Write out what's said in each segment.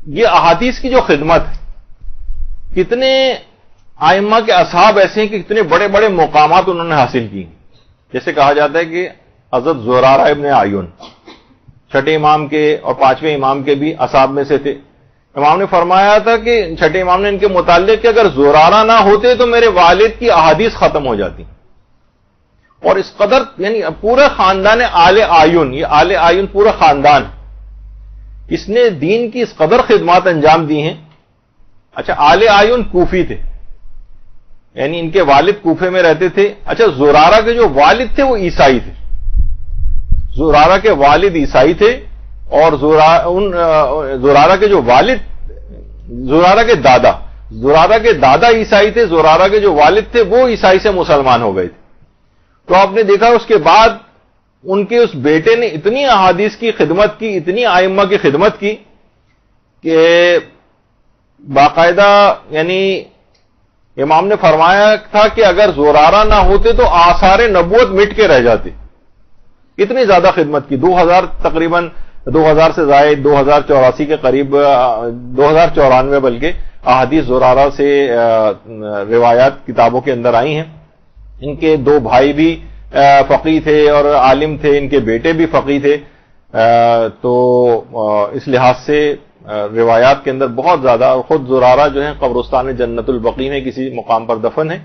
یہ احادیث کی جو خدمت ہے، کتنے ائمہ کے اصحاب ایسے ہیں کہ کتنے بڑے بڑے مقامات انہوں نے حاصل کی. جیسے کہا جاتا ہے کہ حضرت زرارہ ابن اعین چھٹے امام کے اور پانچویں امام کے بھی اصحاب میں سے تھے. امام نے فرمایا تھا کہ چھٹے امام نے ان کے متعلق کہ اگر زرارہ نہ ہوتے تو میرے والد کی احادیث ختم ہو جاتی. اور اس قدر یعنی پورا خاندان آل اعین، یہ آل اعین پورا خاندان اس نے دین کی اس قدر خدمات انجام دی ہیں. اچھا، آل اعین کوفی تھے، یعنی ان کے والد کوفے میں رہتے تھے. اچھا، زرارہ کے جو والد تھے وہ عیسائی تھے. زرارہ کے والد عیسائی تھے اور زرارہ کے جو والد، زرارہ کے دادا عیسائی تھے، زرارہ کے جو والد تھے وہ عیسائی سے مسلمان ہو گئے تھے. تو آپ نے دیکھا اس کے بعد ان کے اس بیٹے نے اتنی احادیث کی خدمت کی، اتنی ائمہ کی خدمت کی کہ باقاعدہ یعنی امام نے فرمایا تھا کہ اگر زرارہ نہ ہوتے تو آثار نبوت مٹ کے رہ جاتے. اتنی زیادہ خدمت کی. 2000 سے زائد 2084 کے قریب 2094 بلکہ احادیث زرارہ سے روایات کتابوں کے اندر آئی ہیں. ان کے دو بھائی بھی فقیہ تھے اور عالم تھے، ان کے بیٹے بھی فقیہ تھے. تو اس لحاظ سے روایات کے اندر بہت زیادہ، اور خود زرارہ جو ہیں قبرستان جنت البقیع میں کسی مقام پر دفن ہے.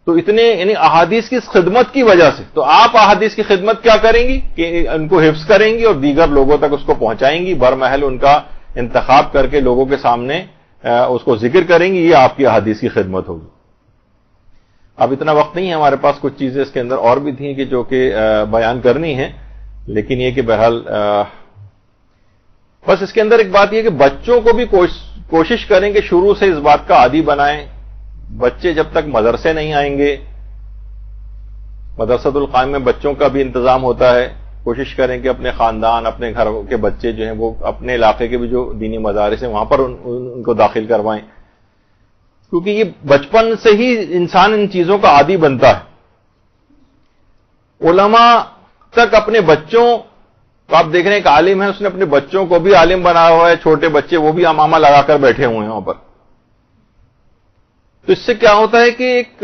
تو اتنے یعنی احادیث کی خدمت کی وجہ سے. تو آپ احادیث کی خدمت کیا کریں گی کہ ان کو حفظ کریں گی اور دیگر لوگوں تک اس کو پہنچائیں گی، برمحل ان کا انتخاب کر کے لوگوں کے سامنے اس کو ذکر کریں گی. یہ آپ کی احادیث کی خدمت ہوگی. اب اتنا وقت نہیں ہے ہمارے پاس، کچھ چیزیں اس کے اندر اور بھی تھیں کہ جو کہ بیان کرنی ہے، لیکن یہ کہ بہرحال بس اس کے اندر ایک بات یہ کہ بچوں کو بھی کوشش کریں کہ شروع سے اس بات کا عادی بنائیں. بچے جب تک مدرسے نہیں آئیں گے، مدرسۃ القائم میں بچوں کا بھی انتظام ہوتا ہے، کوشش کریں کہ اپنے خاندان، اپنے گھر کے بچے جو ہیں وہ اپنے علاقے کے بھی جو دینی مدارس ہیں وہاں پر ان کو داخل کروائیں، کیونکہ یہ بچپن سے ہی انسان ان چیزوں کا عادی بنتا ہے. علماء تک اپنے بچوں کو آپ دیکھ رہے ہیں، ایک عالم ہے اس نے اپنے بچوں کو بھی عالم بنایا ہوا ہے، چھوٹے بچے وہ بھی امامہ لگا کر بیٹھے ہوئے ہیں وہاں پر. تو اس سے کیا ہوتا ہے کہ ایک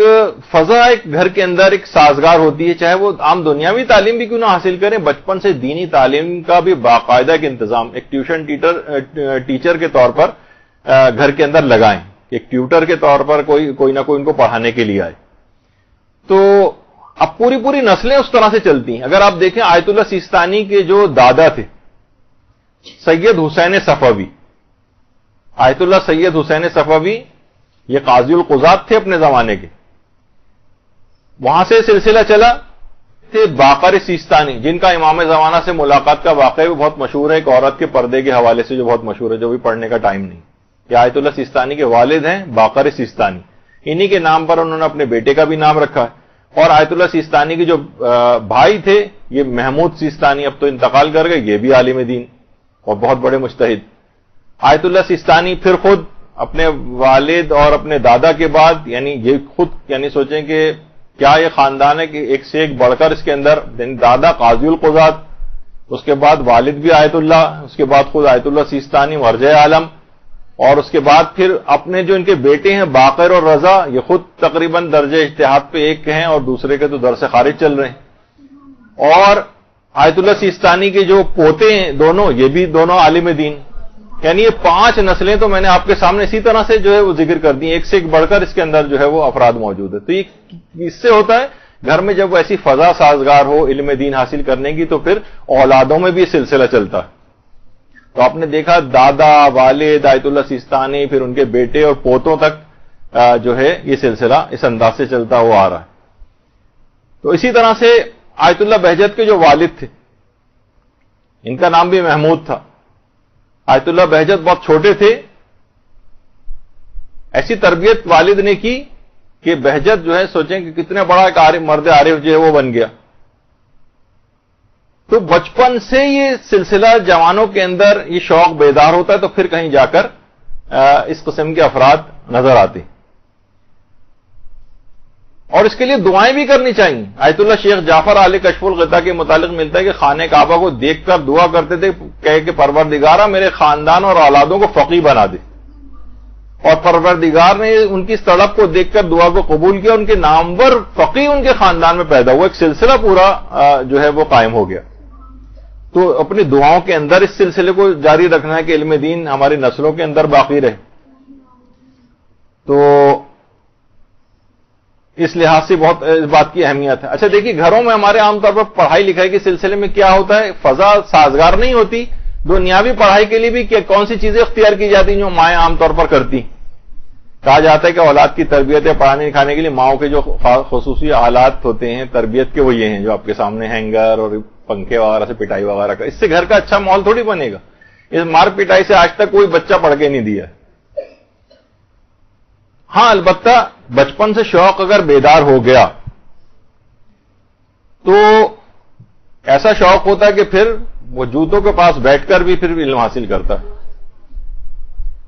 فضا ایک گھر کے اندر ایک سازگار ہوتی ہے، چاہے وہ عام دنیاوی تعلیم بھی کیوں نہ حاصل کریں، بچپن سے دینی تعلیم کا بھی باقاعدہ ایک انتظام ایک ٹیوشن ٹیچر کے طور پر گھر کے اندر لگائیں، ایک ٹیوٹر کے طور پر کوئی نہ کوئی ان کو پڑھانے کے لیے آئے. تو اب پوری نسلیں اس طرح سے چلتی ہیں. اگر آپ دیکھیں آیت اللہ سیستانی کے جو دادا تھے سید حسین صفوی، آیت اللہ سید حسین صفوی یہ قاضی القضات تھے اپنے زمانے کے. وہاں سے سلسلہ چلا تھے باقر سیستانی، جن کا امام زمانہ سے ملاقات کا واقعہ بھی بہت مشہور ہے، ایک عورت کے پردے کے حوالے سے جو بہت مشہور ہے، جو بھی پڑھنے کا ٹائم نہیں. یہ آیت اللہ سیستانی کے والد ہیں باقر سیستانی، انہی کے نام پر انہوں نے اپنے بیٹے کا بھی نام رکھا ہے. اور آیت اللہ سیستانی کے جو بھائی تھے یہ محمود سیستانی، اب تو انتقال کر گئے، یہ بھی عالم دین اور بہت بڑے مجتہد. آیت اللہ سیستانی پھر خود اپنے والد اور اپنے دادا کے بعد یعنی یہ خود یعنی سوچیں کہ کیا یہ خاندان ہے کہ ایک سے ایک بڑھ کر اس کے اندر دادا قاضی القضات، اس کے بعد والد بھی آیت اللہ، اس کے بعد خود آیت اللہ سیستانی مرجع عالم، اور اس کے بعد پھر اپنے جو ان کے بیٹے ہیں باقر اور رضا، یہ خود تقریباً درجہ اجتہاد پہ ایک ہیں اور دوسرے کے تو در سے خارج چل رہے ہیں. اور آیت اللہ سیستانی کے جو پوتے ہیں دونوں، یہ بھی دونوں عالم دین. یعنی یہ 5 نسلیں تو میں نے آپ کے سامنے اسی طرح سے جو ہے وہ ذکر کر دی، ایک سے ایک بڑھ کر اس کے اندر جو ہے وہ افراد موجود ہے. تو یہ اس سے ہوتا ہے گھر میں جب ایسی فضا سازگار ہو علم دین حاصل کرنے کی تو پھر اولادوں میں بھی یہ سلسلہ چلتا ہے. تو آپ نے دیکھا دادا، والد، آیت اللہ سیستانی، پھر ان کے بیٹے اور پوتوں تک جو ہے یہ سلسلہ اس انداز سے چلتا ہوا آ رہا ہے. تو اسی طرح سے آیت اللہ بہجت کے جو والد تھے ان کا نام بھی محمود تھا. آیت اللہ بہجت بہت چھوٹے تھے، ایسی تربیت والد نے کی کہ بہجت جو ہے سوچیں کہ کتنے بڑا ایک مرد عارف جو ہے وہ بن گیا. تو بچپن سے یہ سلسلہ جوانوں کے اندر یہ شوق بیدار ہوتا ہے تو پھر کہیں جا کر اس قسم کے افراد نظر آتے. اور اس کے لیے دعائیں بھی کرنی چاہیے. آیت اللہ شیخ جعفر علی کشف الغطا کے متعلق ملتا ہے کہ خانہ کعبہ کو دیکھ کر دعا کرتے تھے کہ پروردگارہ میرے خاندان اور اولادوں کو فقیہ بنا دے, اور پروردگار نے ان کی اس طلب کو دیکھ کر دعا کو قبول کیا, ان کے نامور فقیہ ان کے خاندان میں پیدا ہوا, ایک سلسلہ پورا جو ہے وہ قائم ہو گیا. تو اپنی دعاؤں کے اندر اس سلسلے کو جاری رکھنا ہے کہ علم دین ہماری نسلوں کے اندر باقی رہے. تو اس لحاظ سے بہت اس بات کی اہمیت ہے. اچھا دیکھیے, گھروں میں ہمارے عام طور پر پڑھائی لکھائی کے سلسلے میں کیا ہوتا ہے, فضا سازگار نہیں ہوتی. دنیاوی پڑھائی کے لیے بھی کون سی چیزیں اختیار کی جاتی ہیں جو مائیں عام طور پر کرتی. کہا جاتا ہے کہ اولاد کی تربیت یا پڑھانے لکھانے کے لیے ماؤں کے جو خصوصی حالات ہوتے ہیں تربیت کے, وہ یہ ہیں جو آپ کے سامنے ہینگر اور پنکھے وغیرہ سے پٹائی وغیرہ کا. اس سے گھر کا اچھا ماحول تھوڑی بنے گا. اس مار پٹائی سے آج تک کوئی بچہ پڑھ کے نہیں دیا. ہاں البتہ بچپن سے شوق اگر بیدار ہو گیا تو ایسا شوق ہوتا ہے کہ پھر وہ جوتوں کے پاس بیٹھ کر بھی پھر علم حاصل کرتا ہے,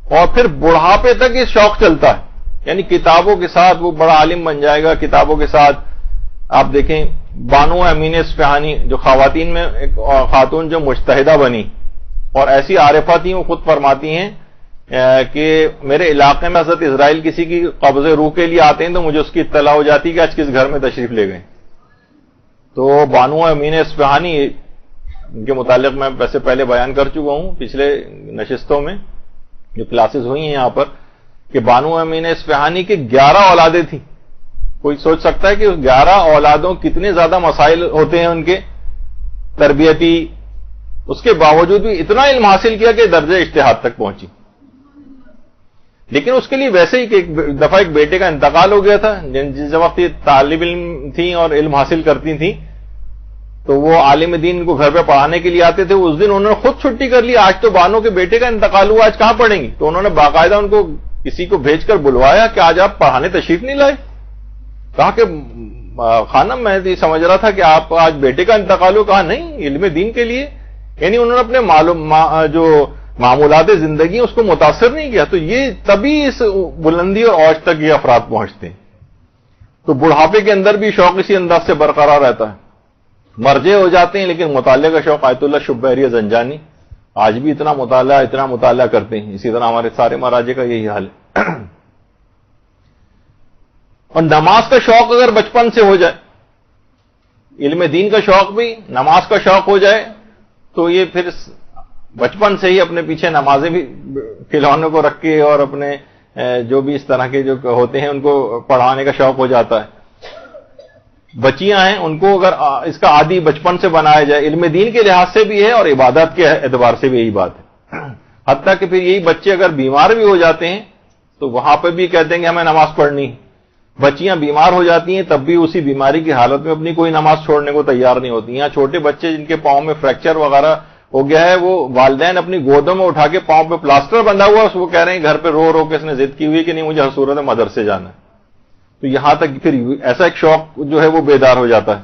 اور پھر بڑھاپے تک یہ شوق چلتا ہے. یعنی کتابوں کے ساتھ وہ بڑا عالم بن جائے گا. کتابوں کے ساتھ آپ دیکھیں بانو امین اصفہانی جو خواتین میں ایک خاتون جو مجتہدہ بنی اور ایسی عارفہ تھیں, وہ خود فرماتی ہیں کہ میرے علاقے میں حضرت اسرائیل کسی کی قبض روح کے لیے آتے ہیں تو مجھے اس کی اطلاع ہو جاتی کہ آج کس گھر میں تشریف لے گئے. تو بانو امین اصفہانی ان کے متعلق میں ویسے پہلے بیان کر چکا ہوں پچھلے نشستوں میں جو کلاسز ہوئی ہیں یہاں پر, کہ بانو امین اصفہانی کی 11 اولادیں تھیں. کوئی سوچ سکتا ہے کہ 11 اولادوں کتنے زیادہ مسائل ہوتے ہیں ان کے تربیتی, اس کے باوجود بھی اتنا علم حاصل کیا کہ درجہ اجتہاد تک پہنچی. لیکن اس کے لیے ویسے ہی کہ ایک دفعہ ایک بیٹے کا انتقال ہو گیا تھا. جس وقت یہ طالب علم تھیں اور علم حاصل کرتی تھیں تو وہ عالم دین کو گھر پہ پڑھانے کے لیے آتے تھے. اس دن انہوں نے خود چھٹی کر لی, آج تو بانو کے بیٹے کا انتقال ہوا, آج کہاں پڑھیں گی. تو انہوں نے باقاعدہ ان کو کسی کو بھیج کر بلوایا کہ آج آپ پڑھانے تشریف نہیں لائے. کہا کہ خانم میں سمجھ رہا تھا کہ آپ آج بیٹے کا انتقال ہو. کہا نہیں, علم دین کے لیے. یعنی انہوں نے اپنے جو معمولات زندگی اس کو متاثر نہیں کیا. تو یہ تبھی اس بلندی اور اوج تک یہ افراد پہنچتے ہیں. تو بڑھاپے کے اندر بھی شوق اسی انداز سے برقرار رہتا ہے. مرجے ہو جاتے ہیں لیکن مطالعے کا شوق. آیت اللہ شبیری زنجانی آج بھی اتنا مطالعہ کرتے ہیں. اسی طرح ہمارے سارے مراجع کا یہی حال ہے. اور نماز کا شوق اگر بچپن سے ہو جائے, علم دین کا شوق بھی نماز کا شوق ہو جائے, تو یہ پھر بچپن سے ہی اپنے پیچھے نمازیں بھی کھلونوں کو رکھ کے اور اپنے جو بھی اس طرح کے جو ہوتے ہیں ان کو پڑھانے کا شوق ہو جاتا ہے. بچیاں ہیں ان کو اگر اس کا عادی بچپن سے بنایا جائے, علم دین کے لحاظ سے بھی ہے اور عبادت کے اعتبار سے بھی یہی بات ہے. حتیٰ کہ پھر یہی بچے اگر بیمار بھی ہو جاتے ہیں تو وہاں پہ بھی کہتے ہیں کہ ہمیں نماز پڑھنی. بچیاں بیمار ہو جاتی ہیں تب بھی اسی بیماری کی حالت میں اپنی کوئی نماز چھوڑنے کو تیار نہیں ہوتی. یہاں چھوٹے بچے جن کے پاؤں میں فریکچر وغیرہ ہو گیا ہے, وہ والدین اپنی گودوں میں اٹھا کے پاؤں پہ پلاسٹر بندھا ہوا ہے, وہ کہہ رہے ہیں گھر پہ رو رو کے اس نے ضد کی ہوئی کہ نہیں مجھے ہر صورت میں مدرسے جانا ہے. تو یہاں تک پھر ایسا ایک شوق جو ہے وہ بیدار ہو جاتا ہے.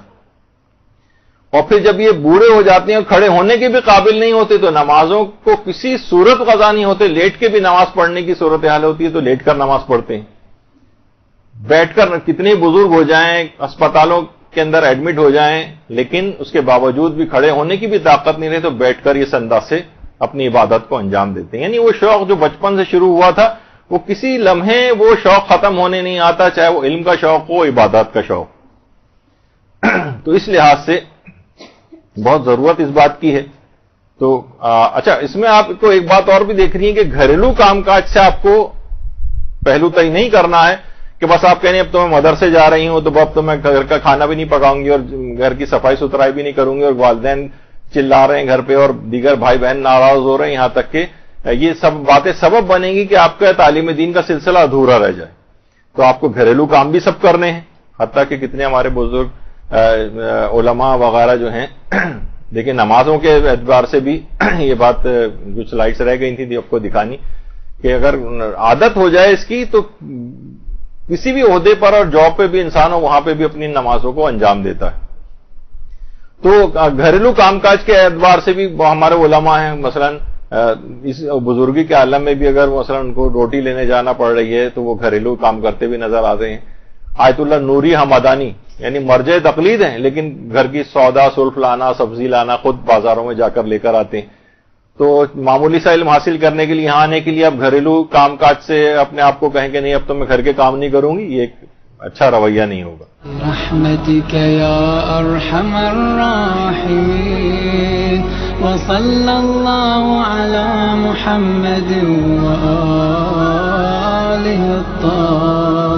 اور پھر جب یہ بوڑھے ہو جاتے ہیں اور کھڑے ہونے کے بھی قابل نہیں ہوتے تو نمازوں کو کسی صورت قضا نہیں ہوتے, لیٹ کے بھی نماز پڑھنے کی صورتحال ہوتی ہے تو لیٹ کر نماز پڑھتے ہیں. بیٹھ کر کتنے بزرگ ہو جائیں, اسپتالوں کے اندر ایڈمٹ ہو جائیں, لیکن اس کے باوجود بھی کھڑے ہونے کی بھی طاقت نہیں رہی تو بیٹھ کر اس انداز سے اپنی عبادت کو انجام دیتے ہیں. یعنی وہ شوق جو بچپن سے شروع ہوا تھا وہ کسی لمحے وہ شوق ختم ہونے نہیں آتا, چاہے وہ علم کا شوق ہو, عبادات کا شوق. تو اس لحاظ سے بہت ضرورت اس بات کی ہے. تو اچھا, اس میں آپ کو ایک بات اور بھی دیکھ رہی ہے کہ گھریلو کام کاج سے آپ کو پہلو طے نہیں کرنا ہے کہ بس آپ کہنے اب تو میں مدرسے جا رہی ہوں تو اب تو میں گھر کا کھانا بھی نہیں پکاؤں گی اور گھر کی صفائی ستھرائی بھی نہیں کروں گی, اور والدین چلا رہے ہیں گھر پہ اور دیگر بھائی بہن ناراض ہو رہے ہیں, یہاں تک کہ یہ سب باتیں سبب بنے گی کہ آپ کا تعلیم دین کا سلسلہ ادھورا رہ جائے. تو آپ کو گھریلو کام بھی سب کرنے ہیں. حتیٰ کہ کتنے ہمارے بزرگ علماء وغیرہ جو ہیں, دیکھیں نمازوں کے اعتبار سے بھی یہ بات جو سلائڈس رہ گئی تھی آپ کو دکھانی, کہ اگر عادت ہو جائے اس کی تو کسی بھی عہدے پر اور جاب پہ بھی انسان ہو وہاں پہ بھی اپنی نمازوں کو انجام دیتا ہے. تو گھریلو کام کاج کے اعتبار سے بھی ہمارے علماء ہیں, مثلا اس بزرگی کے عالم میں بھی اگر مثلا ان کو روٹی لینے جانا پڑ رہی ہے تو وہ گھریلو کام کرتے بھی نظر آتے ہیں. آیت اللہ نوری ہمدانی یعنی مرجع تقلید ہیں، لیکن گھر کی سودا سلف لانا، سبزی لانا خود بازاروں میں جا کر لے کر آتے ہیں. تو معمولی سا علم حاصل کرنے کے لیے یہاں آنے کے لیے اب گھریلو کام کاج سے اپنے آپ کو کہیں کہ نہیں اب تو میں گھر کے کام نہیں کروں گی، یہ ایک اچھا رویہ نہیں ہوگا. رحمتک یا ارحم الراحمین وصلی اللہ علی محمد وآلہ الطاہرین.